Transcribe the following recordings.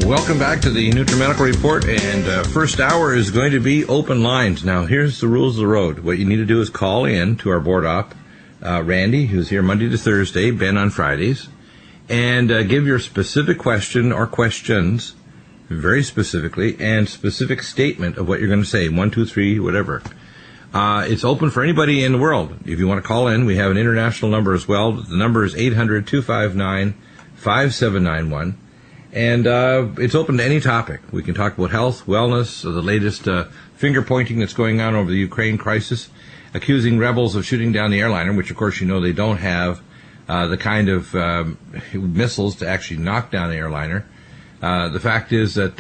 Welcome back to the Nutrimedical Report, and first hour is going to be open lines. Now, here's the rules of the road. What you need to do is call in to our board op, Randy, who's here Monday to Thursday, Ben on Fridays, and give your specific question or questions, very specifically, and specific statement of what you're going to say, 1, 2, 3, whatever. It's open for anybody in the world. If you want to call in, we have an international number as well. The number is 800-259-5791. And it's open to any topic. We can talk about health, wellness, the latest finger-pointing that's going on over the Ukraine crisis, accusing rebels of shooting down the airliner, which, of course, you know they don't have the kind of missiles to actually knock down the airliner. The fact is that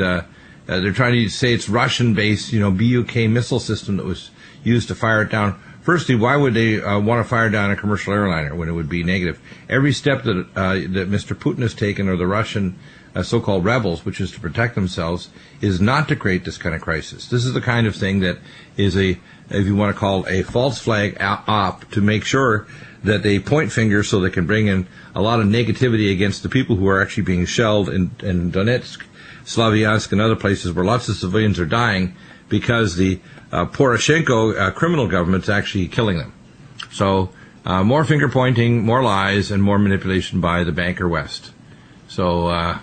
they're trying to say it's Russian-based, BUK missile system that was used to fire it down. Firstly, why would they want to fire down a commercial airliner when it would be negative? Every step that Mr. Putin has taken, or the Russian so-called rebels, which is to protect themselves, is not to create this kind of crisis. This is the kind of thing that is if you want to call a false flag op to make sure that they point fingers so they can bring in a lot of negativity against the people who are actually being shelled in Donetsk, Slavyansk, and other places where lots of civilians are dying because the Poroshenko criminal government's actually killing them. So more finger pointing, more lies, and more manipulation by the banker West. So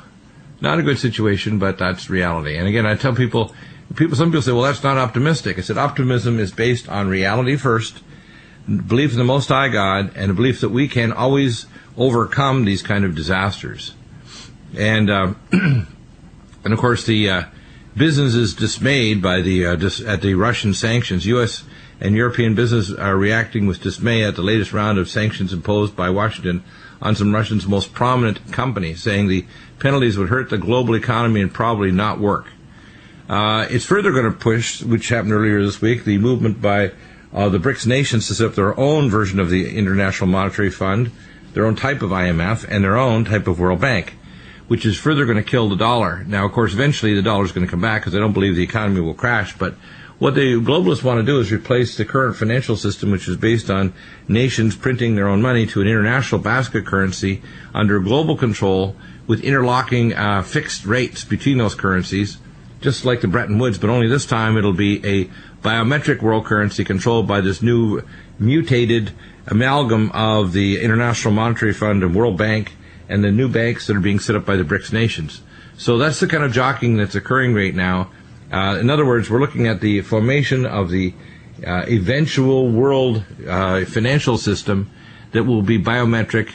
not a good situation, but that's reality. And again, I tell some people say, well, that's not optimistic. I said optimism is based on reality first, belief in the Most High God, and a belief that we can always overcome these kind of disasters. And and of course, the business is dismayed by at the Russian sanctions. U.S. and European business are reacting with dismay at the latest round of sanctions imposed by Washington on some Russians' most prominent companies, saying the penalties would hurt the global economy and probably not work. It's further going to push, which happened earlier this week, the movement by the BRICS nations to set up their own version of the International Monetary Fund, their own type of IMF, and their own type of World Bank, which is further going to kill the dollar. Now, of course, eventually the dollar is going to come back because I don't believe the economy will crash, but what the globalists want to do is replace the current financial system, which is based on nations printing their own money, to an international basket currency under global control with interlocking fixed rates between those currencies, just like the Bretton Woods, but only this time it'll be a biometric world currency controlled by this new mutated amalgam of the International Monetary Fund and World Bank and the new banks that are being set up by the BRICS nations. So that's the kind of jockeying that's occurring right now. In other words, we're looking at the formation of the eventual world financial system that will be biometric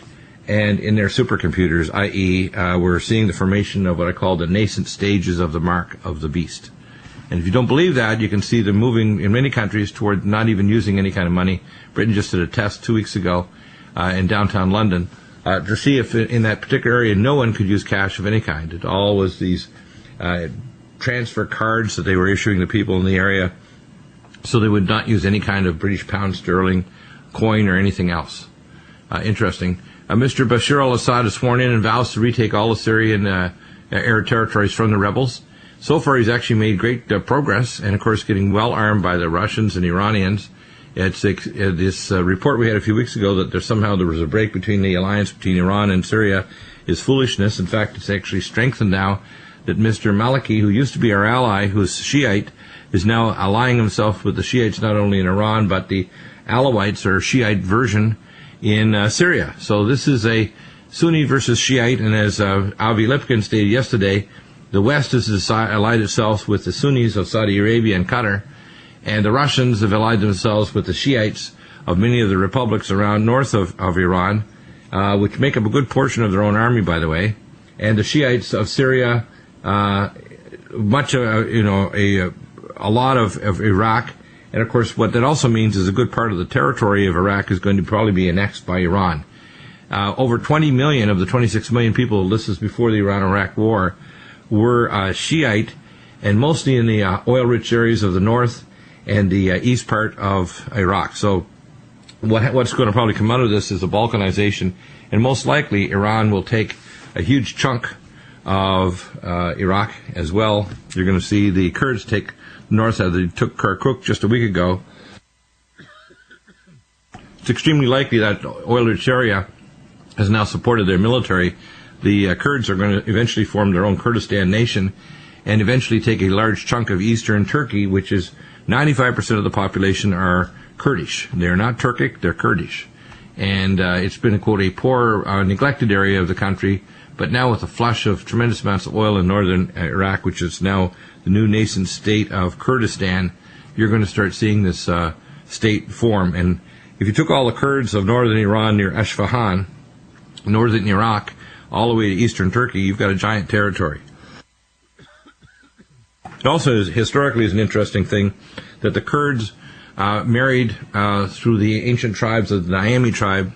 and in their supercomputers, i.e., we're seeing the formation of what I call the nascent stages of the mark of the beast. And if you don't believe that, you can see them moving in many countries toward not even using any kind of money. Britain just did a test 2 weeks ago in downtown London to see if in that particular area no one could use cash of any kind. It all was these transfer cards that they were issuing to people in the area, so they would not use any kind of British pound sterling coin or anything else. Interesting. Mr. Bashar al-Assad is sworn in and vows to retake all the Syrian air territories from the rebels. So far, he's actually made great progress, and of course, getting well armed by the Russians and Iranians. It's this report we had a few weeks ago that there was a break between the alliance between Iran and Syria is foolishness. In fact, it's actually strengthened now that Mr. Maliki, who used to be our ally, who's Shiite, is now allying himself with the Shiites not only in Iran, but the Alawites, or Shiite version, in Syria. So this is a Sunni versus Shiite, and as Avi Lipkin stated yesterday, the West has allied itself with the Sunnis of Saudi Arabia and Qatar, and the Russians have allied themselves with the Shiites of many of the republics around north of Iran, which make up a good portion of their own army, by the way, and the Shiites of Syria, a lot of Iraq, and of course what that also means is a good part of the territory of Iraq is going to probably be annexed by Iran. Over 20 million of the 26 million people, this is before the Iran-Iraq war, were Shiite, and mostly in the oil-rich areas of the north and the east part of Iraq. So what's going to probably come out of this is a Balkanization, and most likely Iran will take a huge chunk of Iraq as well. You're going to see the Kurds take north. They took Kirkuk just a week ago. It's extremely likely that oil-rich area has now supported their military the Kurds are going to eventually form their own Kurdistan nation and eventually take a large chunk of eastern Turkey, which is 95% of the population are Kurdish. They're not Turkic, they're Kurdish. And it's been, quote, a poor, neglected area of the country, but now with a flush of tremendous amounts of oil in northern Iraq, which is now the new nascent state of Kurdistan, you're going to start seeing this state form. And if you took all the Kurds of northern Iran near Isfahan, northern Iraq, all the way to eastern Turkey, you've got a giant territory. It also historically is an interesting thing that the Kurds married through the ancient tribes of the Naimi tribe,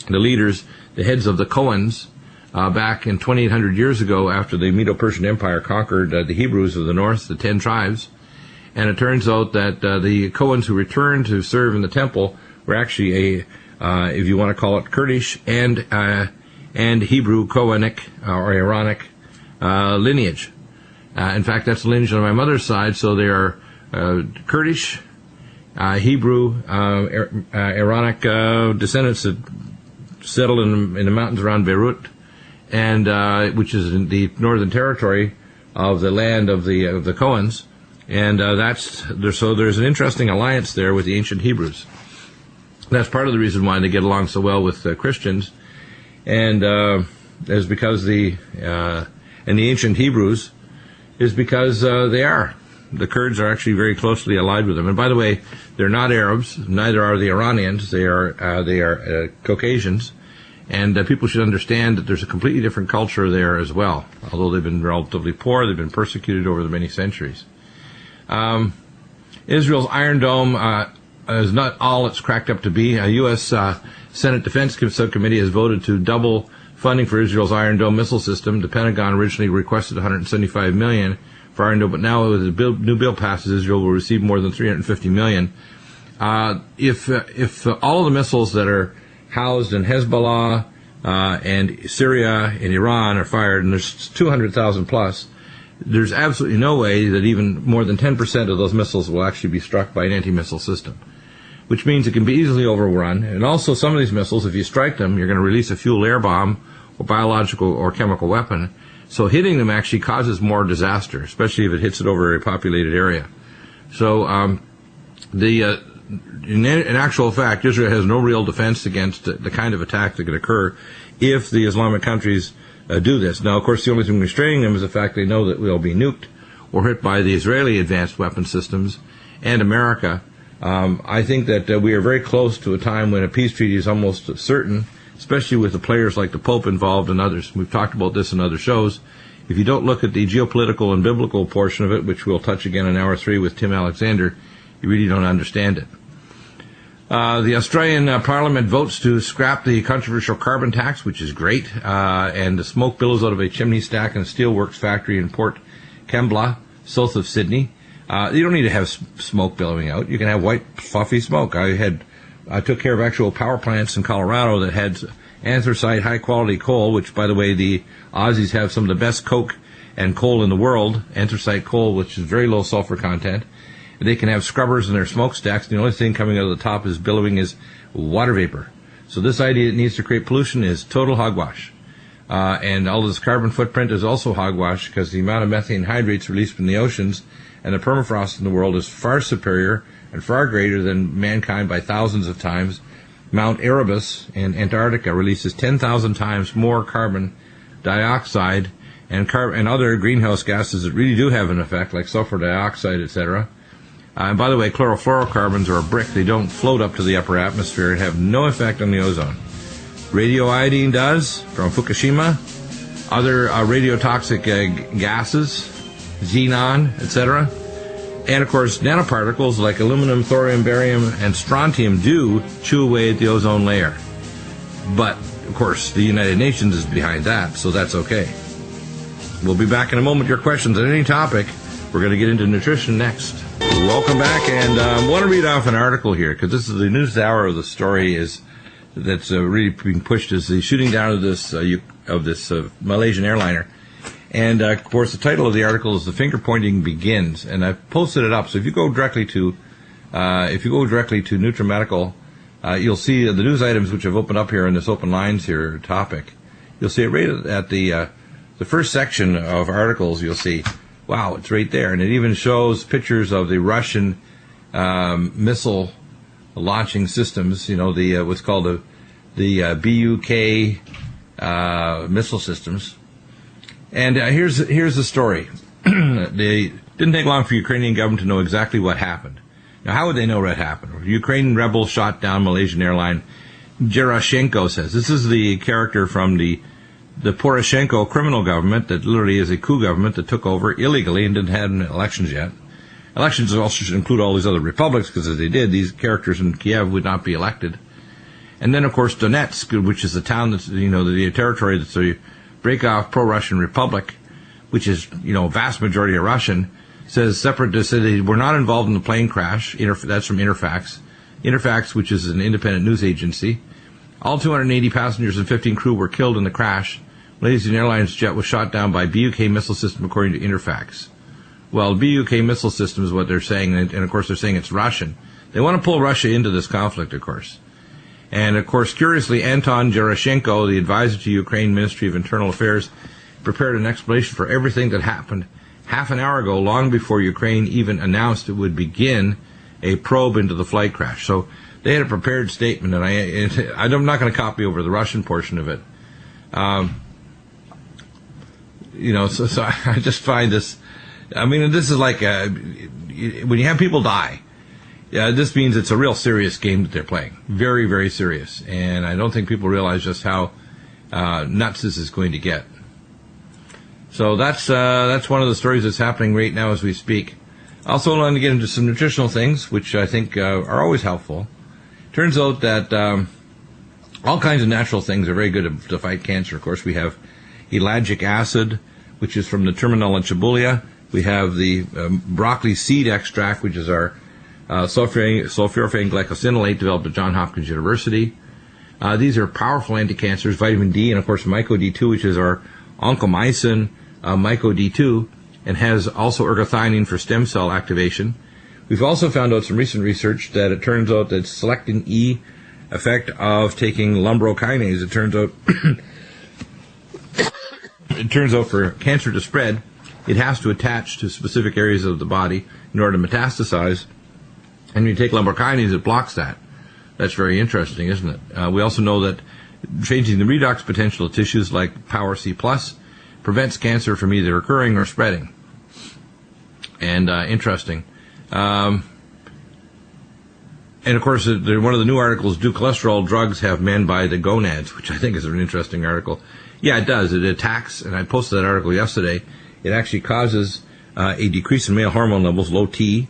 the leaders, the heads of the Cohens, back in 2,800 years ago after the Medo-Persian Empire conquered the Hebrews of the north, the 10 tribes. And it turns out that the Cohens who returned to serve in the temple were actually if you want to call it Kurdish and Hebrew Kohenic or Aaronic lineage. In fact, that's the lineage on my mother's side, so they are Kurdish, Hebrew, Aaronic descendants that settled in the mountains around Beirut, and which is in the northern territory of the land of the Cohens, and so there's an interesting alliance there with the ancient Hebrews. That's part of the reason why they get along so well with Christians, and is because the ancient Hebrews is because the Kurds are actually very closely allied with them. And by the way, they're not Arabs, neither are the Iranians. They are Caucasians, and people should understand that there's a completely different culture there as well. Although they've been relatively poor, they've been persecuted over the many centuries. Israel's Iron Dome is not all it's cracked up to be. A U.S. Senate Defense Subcommittee has voted to double funding for Israel's Iron Dome missile system. The Pentagon originally requested $175 million for Iron Dome, but now with the new bill passes, Israel will receive more than $350 million. If all of the missiles that are housed in Hezbollah and Syria and Iran are fired, and there's 200,000 plus, there's absolutely no way that even more than 10% of those missiles will actually be struck by an anti-missile system, which means it can be easily overrun. And also some of these missiles, if you strike them, you're going to release a fuel air bomb or biological or chemical weapon. So hitting them actually causes more disaster, especially if it hits it over a populated area. So in actual fact, Israel has no real defense against the kind of attack that could occur if the Islamic countries do this. Now, of course, the only thing restraining them is the fact they know that we'll be nuked or hit by the Israeli advanced weapon systems and America. I think that we are very close to a time when a peace treaty is almost certain, especially with the players like the Pope involved and others. We've talked about this in other shows. If you don't look at the geopolitical and biblical portion of it, which we'll touch again in Hour 3 with Tim Alexander, you really don't understand it. The Australian Parliament votes to scrap the controversial carbon tax, which is great, and the smoke billows out of a chimney stack in a steelworks factory in Port Kembla, south of Sydney. You don't need to have smoke billowing out. You can have white, fluffy smoke. I took care of actual power plants in Colorado that had anthracite, high-quality coal, which, by the way, the Aussies have some of the best coke and coal in the world, anthracite coal, which is very low sulfur content. They can have scrubbers in their smokestacks. The only thing coming out of the top is billowing is water vapor. So this idea that it needs to create pollution is total hogwash. And all this carbon footprint is also hogwash because the amount of methane hydrates released from the oceans and the permafrost in the world is far superior and far greater than mankind by thousands of times. Mount Erebus in Antarctica releases 10,000 times more carbon dioxide and other greenhouse gases that really do have an effect, like sulfur dioxide, etc. And by the way, chlorofluorocarbons are a brick. They don't float up to the upper atmosphere and have no effect on the ozone. Radioiodine does, from Fukushima. Other radiotoxic gases, xenon, etc. And, of course, nanoparticles like aluminum, thorium, barium, and strontium do chew away at the ozone layer. But, of course, the United Nations is behind that, so that's okay. We'll be back in a moment with your questions on any topic. We're going to get into nutrition next. Welcome back, and I want to read off an article here, because this is the news hour of the story that's really being pushed is the shooting down of this Malaysian airliner. And, of course, the title of the article is "The Finger Pointing Begins," and I've posted it up. So if you go directly to Nutrimedical, you'll see the news items which have opened up here in this open lines here topic. You'll see it right at the first section of articles. You'll see, wow, it's right there, and it even shows pictures of the Russian missile launching systems. You know, the what's called the BUK missile systems. And here's the story. They didn't take long for the Ukrainian government to know exactly what happened. Now, how would they know what happened? Ukrainian rebels shot down Malaysian airline. Gerashenko says this is the character from the Poroshenko criminal government that literally is a coup government that took over illegally and didn't have elections yet. Elections also should include all these other republics, because if they did, these characters in Kiev would not be elected. And then, of course, Donetsk, which is the town that's, the territory that's a break-off pro-Russian republic, which is, vast majority of Russian, says separatists said they were not involved in the plane crash. That's from Interfax. Interfax, which is an independent news agency. All 280 passengers and 15 crew were killed in the crash. Malaysian Airlines jet was shot down by BUK missile system, according to Interfax. Well, BUK missile system is what they're saying, and of course they're saying it's Russian. They want to pull Russia into this conflict, of course. And of course, curiously, Anton Gerashenko, the advisor to Ukraine Ministry of Internal Affairs, prepared an explanation for everything that happened half an hour ago, long before Ukraine even announced it would begin a probe into the flight crash. So they had a prepared statement, and I'm not going to copy over the Russian portion of it. So I just find this. I mean, this is like when you have people die. This means it's a real serious game that they're playing. Very, very serious. And I don't think people realize just how nuts this is going to get. So that's one of the stories that's happening right now as we speak. Also, I want to get into some nutritional things, which I think are always helpful. Turns out that all kinds of natural things are very good to fight cancer. Of course, we have ellagic acid, which is from Nutrimedical and Shibuya. We have the broccoli seed extract, which is our sulforaphane glycosinolate developed at Johns Hopkins University. These are powerful anti-cancers. Vitamin D, and of course myco D2, which is our oncomycin myco D2, and has also ergothioneine for stem cell activation. We've also found out some recent research that it turns out that selectin E effect of taking lumbrokinase, it turns out for cancer to spread, it has to attach to specific areas of the body in order to metastasize. And when you take lumbrokinase, it blocks that. That's very interesting, isn't it? We also know that changing the redox potential of tissues like Power C Plus prevents cancer from either occurring or spreading. And interesting. And of course, one of the new articles, do cholesterol drugs have men by the gonads, which I think is an interesting article. Yeah, it does. It attacks, and I posted that article yesterday. It actually causes a decrease in male hormone levels, low T.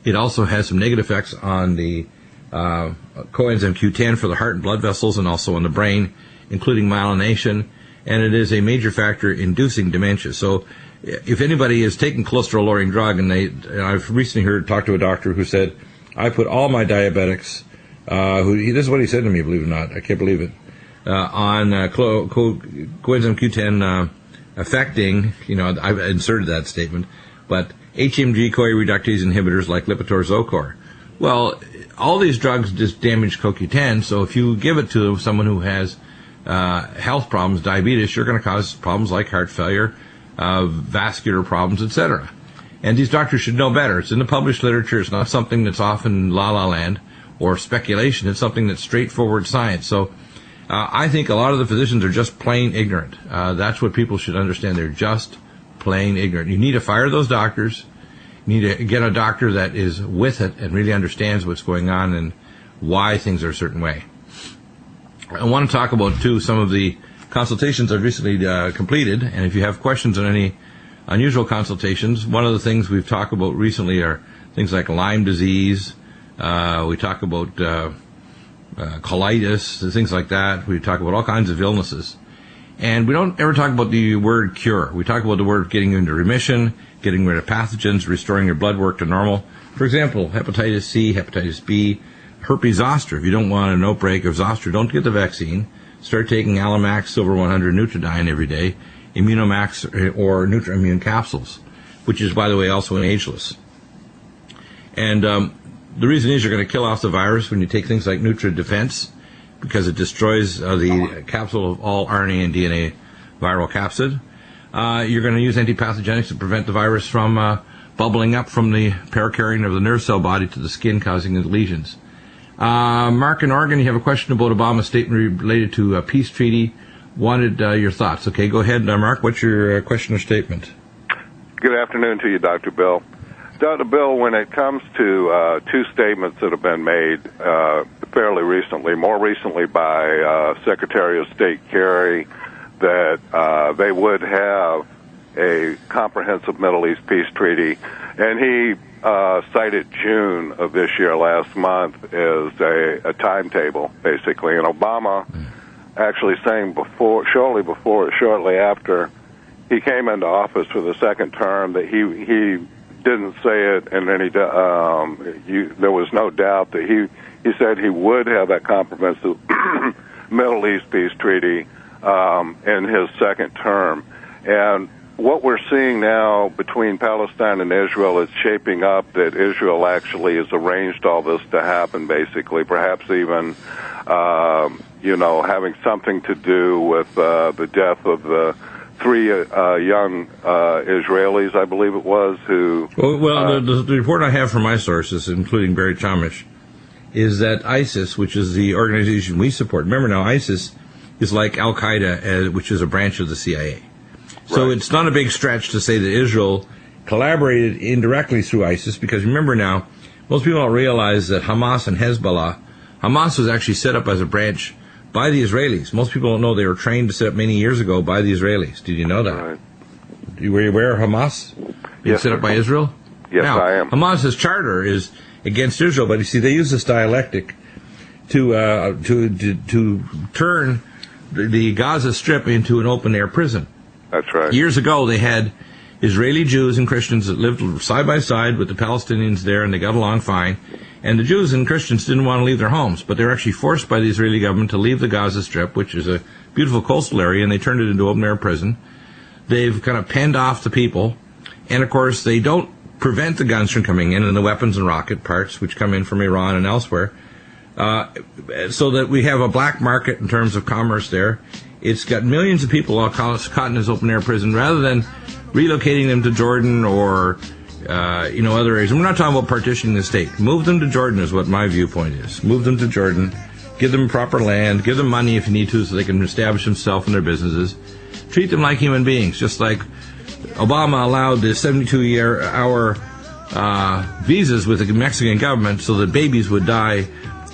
It also has some negative effects on the coenzyme Q10 for the heart and blood vessels, and also on the brain, including myelination. And it is a major factor inducing dementia. So if anybody is taking cholesterol-lowering drug, and I've recently talked to a doctor who said, I put all my diabetics, this is what he said to me, believe it or not, I can't believe it, on coenzyme Q10 affecting, I've inserted that statement, but HMG-CoA reductase inhibitors like Lipitor, Zocor. Well, all these drugs just damage CoQ10, so if you give it to someone who has health problems, diabetes, you're going to cause problems like heart failure, vascular problems, etc. And these doctors should know better. It's in the published literature. It's not something that's often la-la land or speculation. It's something that's straightforward science. So I think a lot of the physicians are just plain ignorant. That's what people should understand. They're just plain ignorant. You need to fire those doctors. You need to get a doctor that is with it and really understands what's going on and why things are a certain way. I want to talk about, too, some of the consultations I've recently completed. And if you have questions on any unusual consultations, one of the things we've talked about recently are things like Lyme disease. We talk about colitis, things like that. We talk about all kinds of illnesses. And we don't ever talk about the word cure. We talk about the word getting into remission, getting rid of pathogens, restoring your blood work to normal. For example, hepatitis C, hepatitis B, herpes zoster. If you don't want an outbreak of zoster, don't get the vaccine. Start taking Alamax Silver 100 Nutridyne every day, Immunomax or NutriImmune capsules, which is, by the way, also an ageless. And the reason is you're going to kill off the virus when you take things like NutriDefense. because it destroys the capsule of all RNA and DNA viral capsid. You're going to use antipathogenics to prevent the virus from bubbling up from the paracaryon of the nerve cell body to the skin, causing the lesions. Mark in Oregon, you have a question about Obama's statement related to a peace treaty. Wanted your thoughts. Okay, go ahead, Mark. What's your question or statement? Good afternoon to you, Dr. Bill. Dr. Bill, when it comes to two statements that have been made fairly recently, more recently by Secretary of State Kerry, that they would have a comprehensive Middle East peace treaty, and he cited June of this year, last month, as a timetable, basically. And Obama actually saying shortly after he came into office for the second term that he didn't say it, and then there was no doubt that he said he would have that comprehensive Middle East peace treaty in his second term. And what we're seeing now between Palestine and Israel is shaping up that Israel actually has arranged all this to happen, basically, perhaps even, having something to do with the death of the three young Israelis, I believe it was, who... the report I have from my sources, including Barry Chamish, is that ISIS, which is the organization we support, remember now, ISIS is like Al-Qaeda, which is a branch of the CIA. So It's not a big stretch to say that Israel collaborated indirectly through ISIS, because remember now, most people don't realize that Hamas and Hezbollah, Hamas was actually set up as a branch by the Israelis. Most people don't know they were trained to set up many years ago by the Israelis. Did you know that? Right. Were you aware of Hamas being set up by Israel? Yes, now, I am. Hamas's charter is against Israel, but you see, they use this dialectic to turn the Gaza Strip into an open-air prison. That's right. Years ago, they had Israeli Jews and Christians that lived side by side with the Palestinians there, and they got along fine. And the Jews and Christians didn't want to leave their homes, but they were actually forced by the Israeli government to leave the Gaza Strip, which is a beautiful coastal area, and they turned it into open-air prison. They've kind of penned off the people, and of course, they don't prevent the guns from coming in and the weapons and rocket parts, which come in from Iran and elsewhere, so that we have a black market in terms of commerce there. It's got millions of people all caught in this open-air prison. Rather than relocating them to Jordan or other areas, we're not talking about partitioning the state. Move them to Jordan is what my viewpoint is. Move them to Jordan, give them proper land, give them money if you need to, so they can establish themselves and their businesses. Treat them like human beings, just like Obama allowed the 72-hour visas with the Mexican government so that babies would die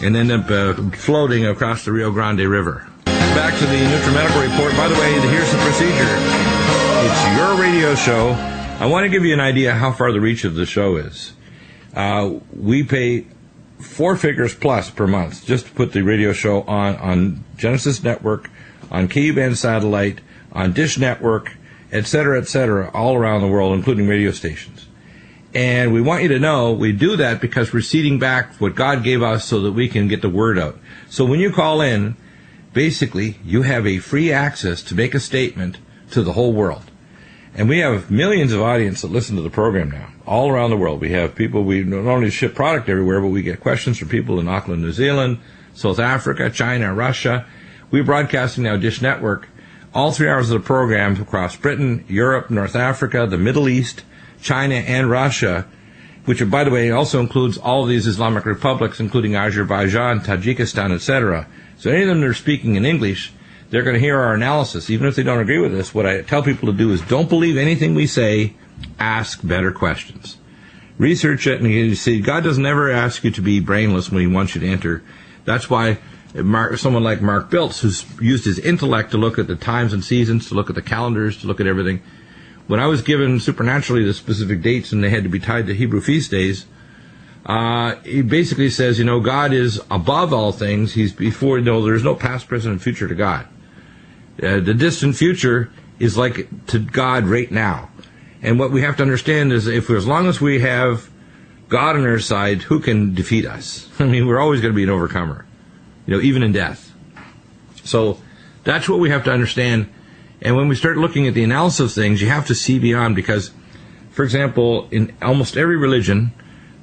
and end up floating across the Rio Grande River. Back to the Nutrimedical report. By the way, here's the procedure. It's your radio show. I want to give you an idea how far the reach of the show is. We pay 4 figures plus per month just to put the radio show on Genesis Network, on KU-band satellite, on Dish Network, et cetera, all around the world, including radio stations. And we want you to know we do that because we're seeding back what God gave us so that we can get the word out. So when you call in, basically, you have a free access to make a statement to the whole world. And we have millions of audience that listen to the program now, all around the world. We have people, we not only ship product everywhere, but we get questions from people in Auckland, New Zealand, South Africa, China, Russia. We're broadcasting now Dish Network, all 3 hours of the program across Britain, Europe, North Africa, the Middle East, China, and Russia, which, by the way, also includes all of these Islamic republics, including Azerbaijan, Tajikistan, etc. So any of them that are speaking in English, they're going to hear our analysis. Even if they don't agree with us, what I tell people to do is don't believe anything we say, ask better questions. Research it, and you see, God doesn't ever ask you to be brainless when he wants you to enter. That's why someone like Mark Biltz, who's used his intellect to look at the times and seasons, to look at the calendars, to look at everything. When I was given supernaturally the specific dates and they had to be tied to Hebrew feast days, he basically says, God is above all things. He's before, there's no past, present, and future to God. The distant future is like to God right now. And what we have to understand is as long as we have God on our side, who can defeat us? I mean, we're always going to be an overcomer, even in death. So that's what we have to understand. And when we start looking at the analysis of things, you have to see beyond, because, for example, in almost every religion,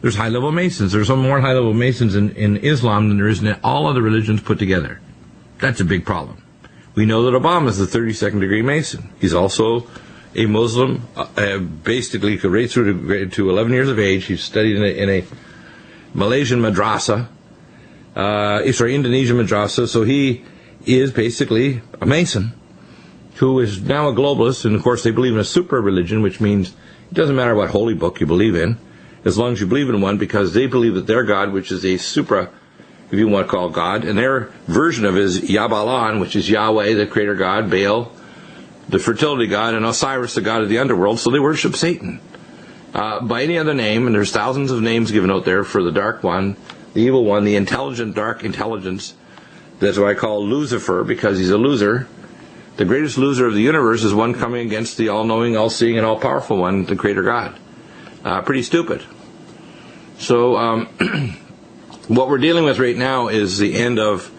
there's high-level Masons. There's more high-level Masons in Islam than there is in all other religions put together. That's a big problem. We know that Obama is a 32nd degree Mason. He's also a Muslim, basically right through to 11 years of age. He's studied in a Malaysian madrasa, Indonesian madrasa, so he is basically a Mason who is now a globalist, and of course they believe in a super religion, which means it doesn't matter what holy book you believe in, as long as you believe in one, because they believe that their God, which is a supra, if you want to call God, and their version of it is Yabalan, which is Yahweh, the creator God, Baal, the fertility god, and Osiris, the god of the underworld, so they worship Satan. By any other name, and there's thousands of names given out there for the dark one, the evil one, the intelligent, dark intelligence. That's what I call Lucifer, because he's a loser. The greatest loser of the universe is one coming against the all-knowing, all-seeing, and all-powerful one, the creator God. Pretty stupid. So, what we're dealing with right now is the end of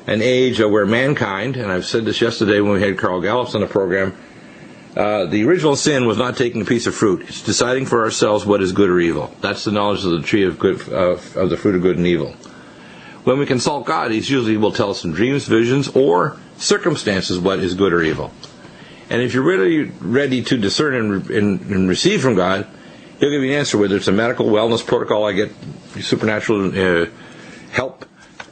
an age where mankind, and I've said this yesterday when we had Carl Gallups on the program, the original sin was not taking a piece of fruit. It's deciding for ourselves what is good or evil. That's the knowledge of the tree of good, of the fruit of good and evil. When we consult God, He usually will tell us in dreams, visions, or circumstances what is good or evil. And if you're really ready to discern and receive from God, He'll give you an answer, whether it's a medical wellness protocol, I get supernatural help.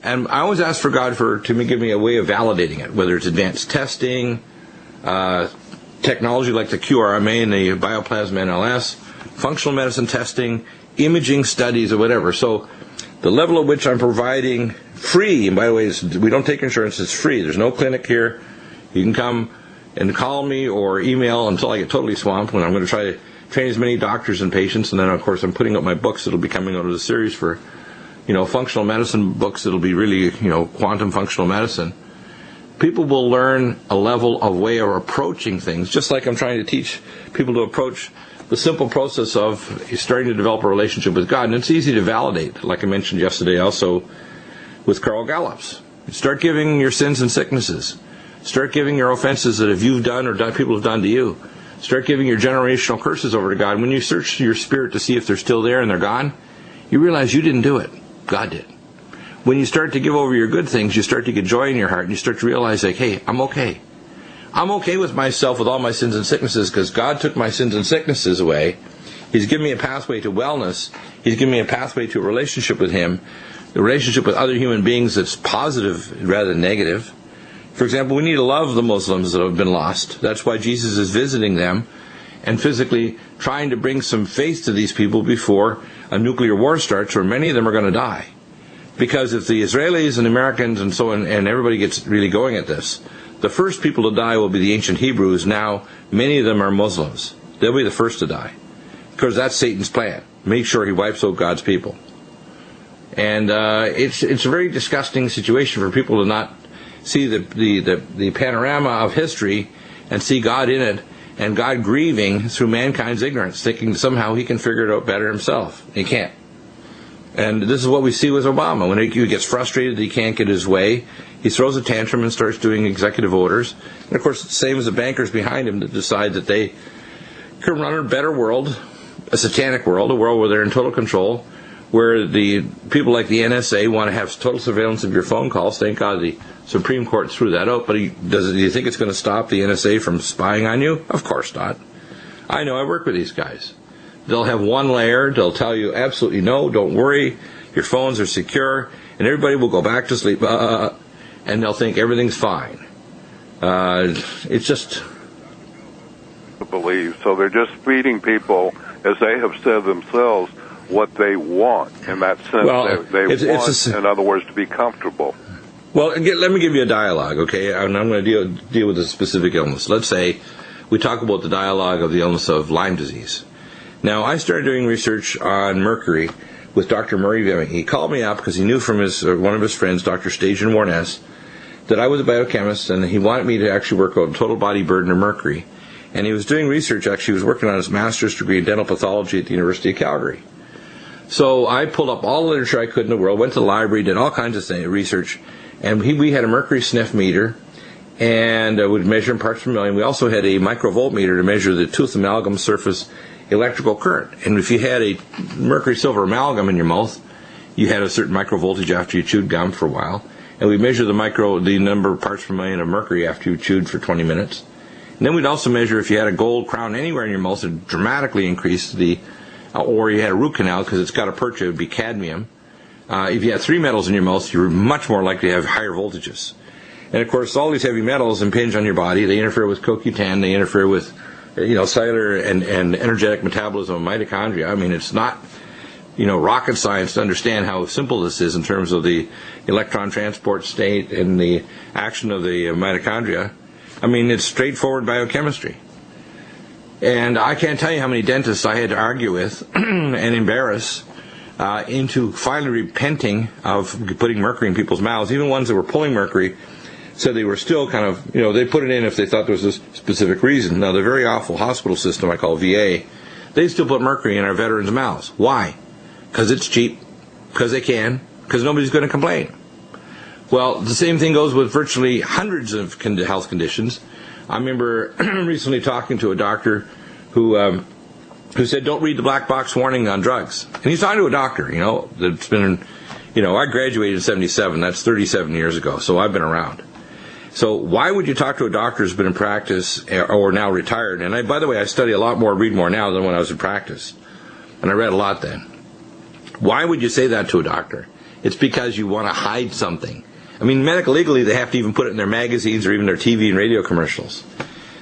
And I always ask for God to give me a way of validating it, whether it's advanced testing, technology like the QRMA and the bioplasma NLS, functional medicine testing, imaging studies, or whatever. So the level at which I'm providing free, and by the way, we don't take insurance, it's free. There's no clinic here. You can come and call me or email until I get totally swamped, when I'm going to try to train as many doctors and patients. And then, of course, I'm putting up my books that'll be coming out of the series for functional medicine books that'll be really, quantum functional medicine. People will learn a level of way of approaching things, just like I'm trying to teach people to approach the simple process of starting to develop a relationship with God. And it's easy to validate, like I mentioned yesterday also with Carl Gallups. Start giving your sins and sicknesses. Start giving your offenses that you've done or people have done to you. Start giving your generational curses over to God. When you search your spirit to see if they're still there and they're gone, you realize you didn't do it. God did. When you start to give over your good things, you start to get joy in your heart, and you start to realize, like, hey, I'm okay. I'm okay with myself with all my sins and sicknesses, because God took my sins and sicknesses away. He's given me a pathway to wellness. He's given me a pathway to a relationship with Him, a relationship with other human beings that's positive rather than negative. For example, we need to love the Muslims that have been lost. That's why Jesus is visiting them and physically trying to bring some faith to these people before a nuclear war starts, where many of them are going to die. Because if the Israelis and Americans and so on, and everybody gets really going at this, the first people to die will be the ancient Hebrews. Now, many of them are Muslims. They'll be the first to die, because that's Satan's plan. Make sure he wipes out God's people. And it's a very disgusting situation for people to not see the panorama of history and see God in it, and God grieving through mankind's ignorance, thinking somehow He can figure it out better Himself. He can't. And this is what we see with Obama. When he gets frustrated that he can't get his way, he throws a tantrum and starts doing executive orders. And of course, it's the same as the bankers behind him that decide that they can run a better world, a satanic world, a world where they're in total control, where the people like the NSA want to have total surveillance of your phone calls. Thank God the Supreme Court threw that out. But do you think it's going to stop the NSA from spying on you? Of course not. I know, I work with these guys. They'll have one layer. They'll tell you absolutely no, don't worry, your phones are secure, and everybody will go back to sleep, and they'll think everything's fine. It's just believe. So they're just feeding people, as they have said themselves, what they want. In that sense, well, they want, in other words, to be comfortable. Well, let me give you a dialogue, okay? And I'm going to deal with a specific illness. Let's say we talk about the dialogue of the illness of Lyme disease. Now, I started doing research on mercury with Dr. Murray Veming. He called me up because he knew from one of his friends, Dr. Stajan Warnes, that I was a biochemist, and he wanted me to actually work out total body burden of mercury. And he was doing research, actually, he was working on his master's degree in dental pathology at the University of Calgary. So I pulled up all the literature I could in the world, went to the library, did all kinds of research, and we had a mercury sniff meter, and would measure in parts per million. We also had a microvolt meter to measure the tooth amalgam surface electrical current. And if you had a mercury silver amalgam in your mouth, you had a certain microvoltage after you chewed gum for a while. and we measure the number of parts per million of mercury after you chewed for 20 minutes. And then we'd also measure if you had a gold crown anywhere in your mouth, it dramatically increased or you had a root canal because it's got a perch, it would be cadmium. If you had 3 metals in your mouth, you're much more likely to have higher voltages. And of course, all these heavy metals impinge on your body. They interfere with CoQ10. They interfere with, cellular and energetic metabolism of mitochondria. I mean, it's not, rocket science to understand how simple this is in terms of the electron transport state and the action of the mitochondria. I mean, it's straightforward biochemistry. And I can't tell you how many dentists I had to argue with and embarrass into finally repenting of putting mercury in people's mouths. Even ones that were pulling mercury said they were still kind of, they put it in if they thought there was a specific reason. Now, the very awful hospital system I call VA, they still put mercury in our veterans' mouths. Why? Because it's cheap, because they can, because nobody's going to complain. Well, the same thing goes with virtually hundreds of health conditions. I remember recently talking to a doctor who said, don't read the black box warning on drugs. And he's talking to a doctor, that's been, I graduated in 77, that's 37 years ago, so I've been around. So why would you talk to a doctor who's been in practice or now retired? And by the way, I study a lot more, read more now than when I was in practice. And I read a lot then. Why would you say that to a doctor? It's because you want to hide something. I mean, medical legally, they have to even put it in their magazines or even their TV and radio commercials.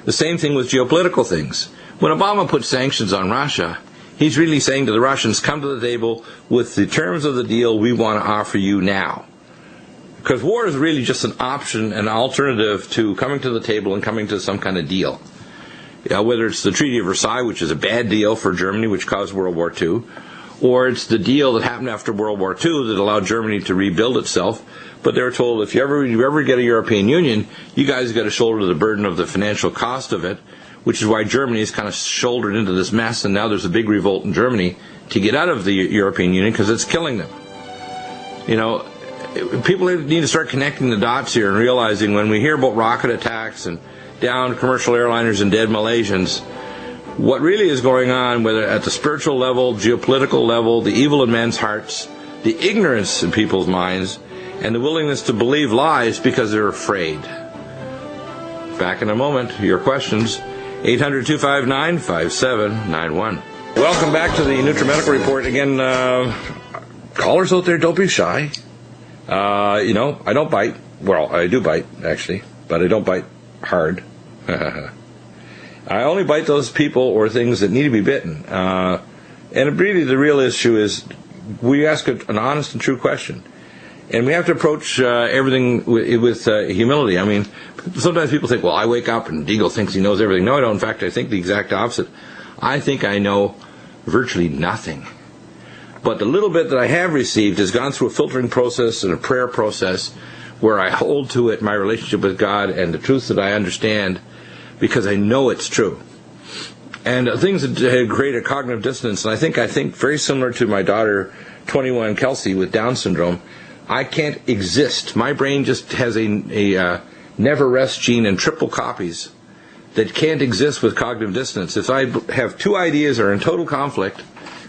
The same thing with geopolitical things. When Obama put sanctions on Russia, he's really saying to the Russians, come to the table with the terms of the deal we want to offer you now. Because war is really just an option, an alternative to coming to the table and coming to some kind of deal. Whether it's the Treaty of Versailles, which is a bad deal for Germany, which caused World War II, or it's the deal that happened after World War II that allowed Germany to rebuild itself. But they were told, if you ever get a European Union, you guys got to shoulder the burden of the financial cost of it, which is why Germany is kind of shouldered into this mess, and now there's a big revolt in Germany to get out of the European Union because it's killing them. People need to start connecting the dots here and realizing when we hear about rocket attacks and downed commercial airliners and dead Malaysians, what really is going on, whether at the spiritual level, geopolitical level, the evil in men's hearts, the ignorance in people's minds, and the willingness to believe lies because they're afraid. Back in a moment, your questions, 800-259-5791. Welcome back to the Nutrimedical Report. Again, callers out there, don't be shy. I don't bite. Well, I do bite, actually, but I don't bite hard. I only bite those people or things that need to be bitten. And really the real issue is we ask an honest and true question. And we have to approach everything with humility. I mean, sometimes people think, well, I wake up and Deagle thinks he knows everything. No, I don't. In fact, I think the exact opposite. I think I know virtually nothing. But the little bit that I have received has gone through a filtering process and a prayer process where I hold to it, my relationship with God and the truth that I understand, because I know it's true. And things that create a cognitive dissonance, and I think very similar to my daughter, 21, Kelsey, with Down syndrome. I can't exist. My brain just has a never rest gene in triple copies that can't exist with cognitive dissonance. If I have two ideas that are in total conflict,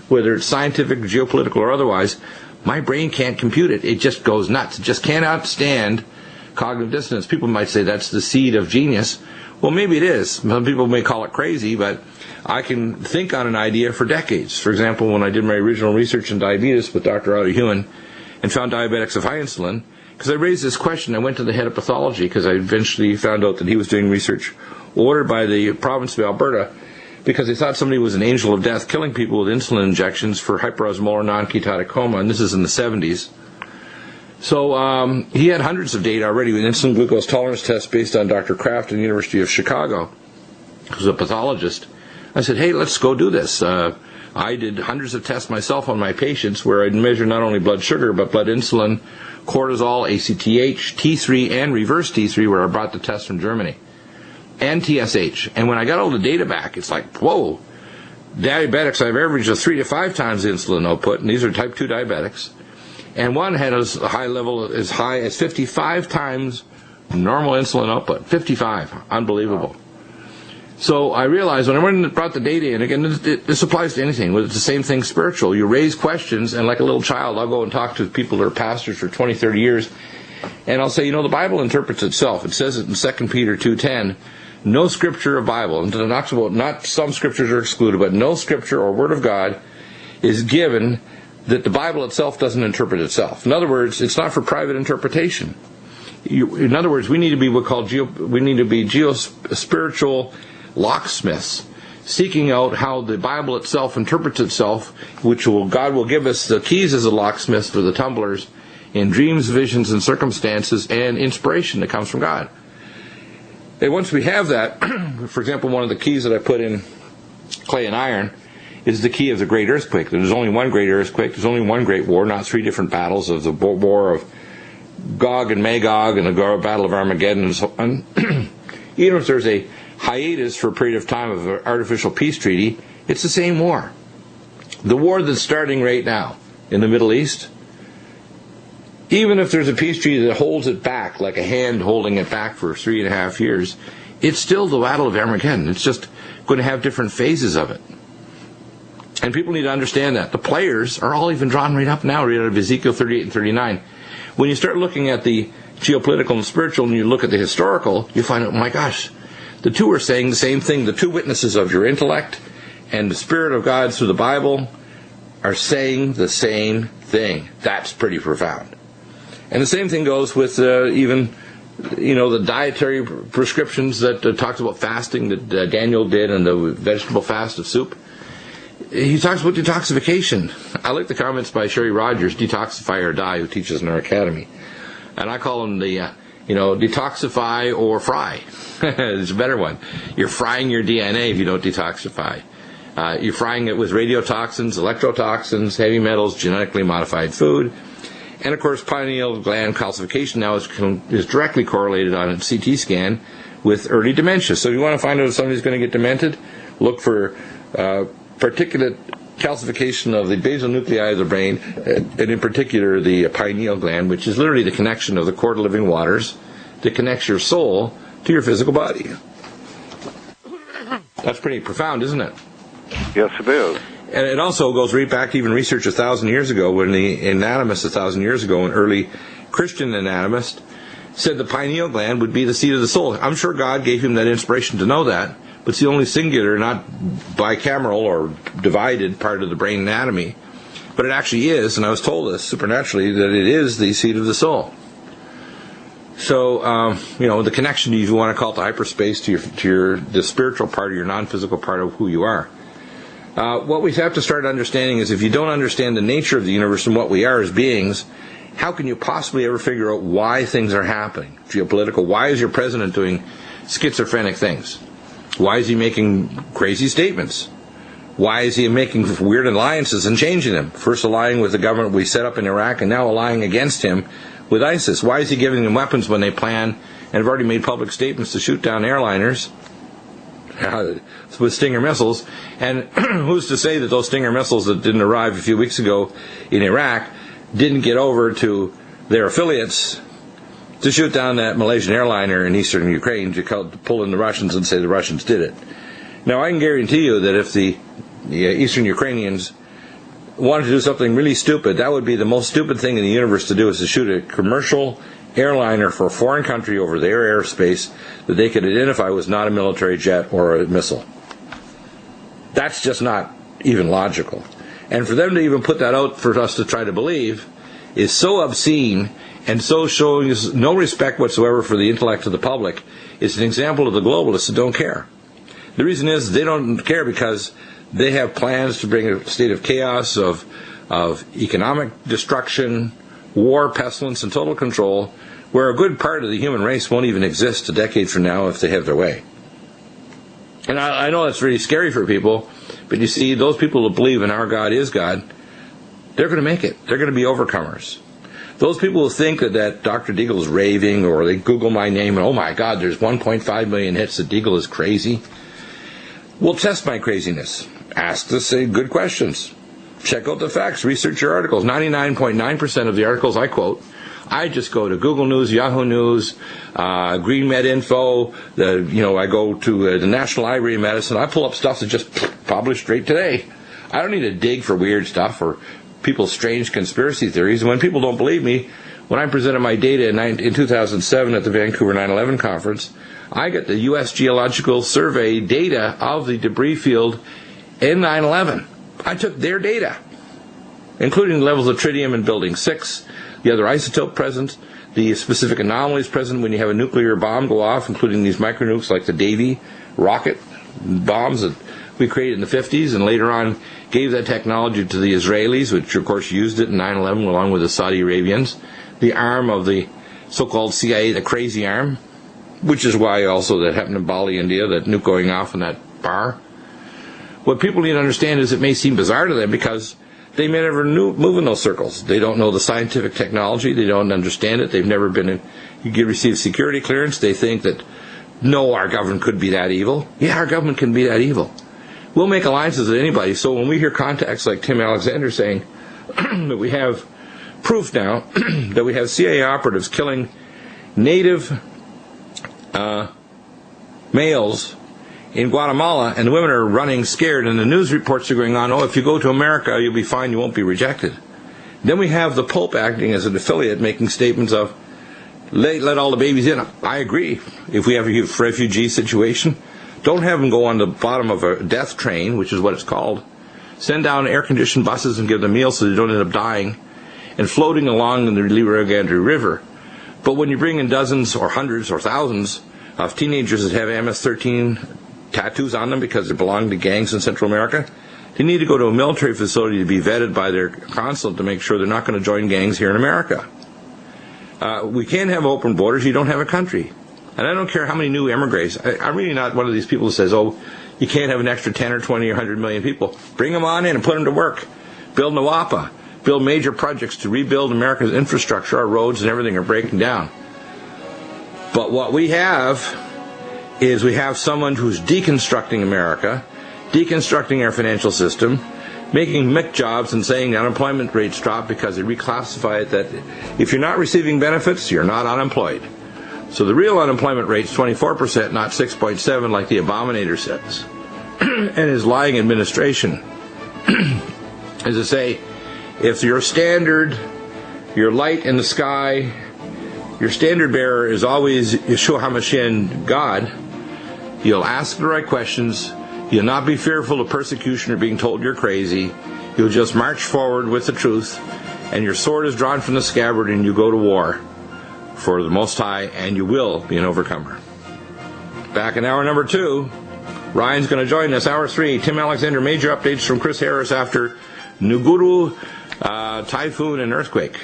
whether it's scientific, geopolitical, or otherwise, my brain can't compute it. It just goes nuts. It just cannot stand cognitive dissonance. People might say that's the seed of genius. Well, maybe it is. Some people may call it crazy, but I can think on an idea for decades. For example, when I did my original research in diabetes with Dr. Otto Hewen and found diabetics of high insulin, because I raised this question, I went to the head of pathology because I eventually found out that he was doing research ordered by the province of Alberta because they thought somebody was an angel of death killing people with insulin injections for hyperosmolar non-ketotic coma, and this is in the 70s. So he had hundreds of data already with insulin glucose tolerance tests based on Dr. Kraft in the University of Chicago, who's a pathologist. I said, hey, let's go do this. I did hundreds of tests myself on my patients where I'd measure not only blood sugar, but blood insulin, cortisol, ACTH, T3, and reverse T3, where I brought the test from Germany, and TSH. And when I got all the data back, it's like, whoa, diabetics, I've averaged 3 to 5 times the insulin output, and these are type 2 diabetics. And one had a high level as high as 55 times normal insulin output. 55. Unbelievable. So I realized when I went and brought the data in, again, this applies to anything. It's the same thing spiritual. You raise questions, and like a little child, I'll go and talk to people that are pastors for 20, 30 years, And I'll say, the Bible interprets itself. It says it in 2 Peter 2:10, no scripture or Bible, and not some scriptures are excluded, but no scripture or word of God is given that the Bible itself doesn't interpret itself. In other words, it's not for private interpretation. In other words, we need to be spiritual locksmiths, seeking out how the Bible itself interprets itself, God will give us the keys as a locksmith for the tumblers in dreams, visions, and circumstances, and inspiration that comes from God. And once we have that, for example, one of the keys that I put in clay and iron is the key of the great earthquake. There's only one great earthquake, there's only one great war, not three different battles of the war of Gog and Magog and the Battle of Armageddon and so on. Even if there's a hiatus for a period of time of an artificial peace treaty, it's the same war. The war that's starting right now in the Middle East, even if there's a peace treaty that holds it back, like a hand holding it back for 3.5 years, it's still the Battle of Armageddon. It's just going to have different phases of it. And people need to understand that. The players are all even drawn right up now, right out of Ezekiel 38 and 39. When you start looking at the geopolitical and spiritual, and you look at the historical, you find out, oh my gosh, the two are saying the same thing. The two witnesses of your intellect and the Spirit of God through the Bible are saying the same thing. That's pretty profound. And the same thing goes with even the dietary prescriptions that talks about fasting that Daniel did, and the vegetable fast of soup. He talks about detoxification. I like the comments by Sherry Rogers, Detoxify or Die, who teaches in our academy. And I call them the, detoxify or fry. It's a better one. You're frying your DNA if you don't detoxify. You're frying it with radiotoxins, electrotoxins, heavy metals, genetically modified food. And of course, pineal gland calcification now is directly correlated on a CT scan with early dementia. So if you want to find out if somebody's going to get demented, look for particulate calcification of the basal nuclei of the brain, and in particular the pineal gland, which is literally the connection of the cord of living waters that connects your soul to your physical body. That's pretty profound, isn't it? Yes, it is. And it also goes right back to even research 1,000 years ago, when the anatomist 1,000 years ago, an early Christian anatomist, said the pineal gland would be the seat of the soul. I'm sure God gave him that inspiration to know that, but it's the only singular, not bicameral or divided part of the brain anatomy. But it actually is, and I was told this supernaturally, that it is the seat of the soul. So, the connection, if you want to call it the hyperspace, to the spiritual part of your non-physical part of who you are. What we have to start understanding is, if you don't understand the nature of the universe and what we are as beings, how can you possibly ever figure out why things are happening? Geopolitical. Why is your president doing schizophrenic things? Why is he making crazy statements? Why is he making weird alliances and changing them? First allying with the government we set up in Iraq, and now allying against him with ISIS. Why is he giving them weapons when they plan and have already made public statements to shoot down airliners with Stinger missiles? And who's to say that those Stinger missiles that didn't arrive a few weeks ago in Iraq didn't get over to their affiliates to shoot down that Malaysian airliner in eastern Ukraine, to pull in the Russians and say the Russians did it? Now, I can guarantee you that if the eastern Ukrainians wanted to do something really stupid, that would be the most stupid thing in the universe to do, is to shoot a commercial airliner for a foreign country over their airspace that they could identify was not a military jet or a missile. That's just not even logical. And for them to even put that out for us to try to believe is so obscene, and so showing us no respect whatsoever for the intellect of the public. It's an example of the globalists that don't care. The reason is they don't care because they have plans to bring a state of chaos, of economic destruction, war, pestilence, and total control, where a good part of the human race won't even exist a decade from now if they have their way. And I know that's really scary for people, but you see, those people who believe in our God is God, they're going to make it. They're going to be overcomers. Those people who think that Dr. Deagle is raving, or they Google my name and, oh my God, there's 1.5 million hits, that Deagle is crazy. Well, test my craziness. Ask us good questions. Check out the facts. Research your articles. 99.9% of the articles I quote, I just go to Google News, Yahoo News, Green Med Info. I go to the National Library of Medicine. I pull up stuff that's just published straight today. I don't need to dig for weird stuff or people's strange conspiracy theories. When people don't believe me, when I presented my data in 2007 at the Vancouver 9/11 conference, I got the U.S. Geological Survey data of the debris field in 9/11. I took their data, including the levels of tritium in Building 6, the other isotope present, the specific anomalies present when you have a nuclear bomb go off, including these micronukes like the Davy rocket bombs that we created in the 50s and later on gave that technology to the Israelis, which of course used it in 9/11 along with the Saudi Arabians, the arm of the so-called CIA, the crazy arm, which is why also that happened in Bali, India, that nuke going off in that bar. What people need to understand is it may seem bizarre to them because they may never move in those circles. They don't know the scientific technology. They don't understand it. They've never been in. You receive security clearance. They think that, no, our government could be that evil. Yeah, our government can be that evil. We'll make alliances with anybody. So when we hear contacts like Tim Alexander saying that we have proof now that we have CIA operatives killing native males in Guatemala, and the women are running scared, and the news reports are going on, oh, if you go to America, you'll be fine, you won't be rejected. Then we have the Pope acting as an affiliate, making statements of, let all the babies in. I agree. If we have a refugee situation, don't have them go on the bottom of a death train, which is what it's called. Send down air-conditioned buses and give them meals so they don't end up dying and floating along in the Rio Grande River. But when you bring in dozens or hundreds or thousands of teenagers that have MS-13 tattoos on them because they belong to gangs in Central America, they need to go to a military facility to be vetted by their consulate to make sure they're not going to join gangs here in America. We can't have open borders. You don't have a country. And I don't care how many new immigrants. I'm really not one of these people who says, oh, you can't have an extra 10 or 20 or 100 million people. Bring them on in and put them to work. Build NAWAPA. Build major projects to rebuild America's infrastructure. Our roads and everything are breaking down. But what we have is we have someone who's deconstructing America, deconstructing our financial system, making mick jobs and saying the unemployment rates drop because they reclassify it that if you're not receiving benefits, you're not unemployed. So the real unemployment rate's 24%, not 6.7 like the Abominator says. And his lying administration is to say, if your standard, your light in the sky, your standard bearer is always Yeshua HaMashiach, God, you'll ask the right questions. You'll not be fearful of persecution or being told you're crazy. You'll just march forward with the truth, and your sword is drawn from the scabbard, and you go to war for the Most High, and you will be an overcomer. Back in hour number 2, Ryan's going to join us. Hour 3, Tim Alexander, major updates from Chris Harris after Nuguru, typhoon, and earthquake.